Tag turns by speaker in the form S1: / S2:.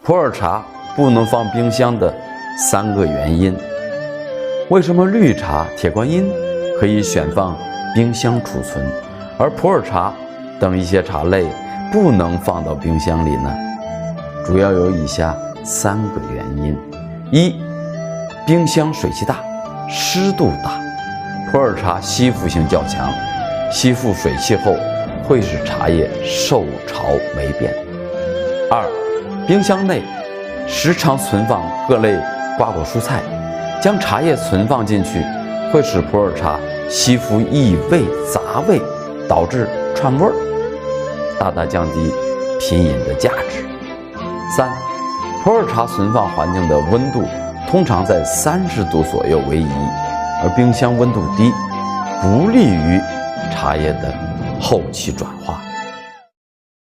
S1: 普洱茶不能放冰箱的3个原因。为什么绿茶、铁观音可以选放冰箱储存，而普洱茶等一些茶类不能放到冰箱里呢？主要有以下3个原因：一、冰箱水汽大，湿度大，普洱茶吸附性较强，吸附水汽后会使茶叶受潮霉变。2、冰箱内时常存放各类瓜果蔬菜，将茶叶存放进去，会使普洱茶吸附异味、杂味，导致串味儿，大大降低品饮的价值。3、普洱茶存放环境的温度通常在30度左右为宜，而冰箱温度低，不利于茶叶的后期转化。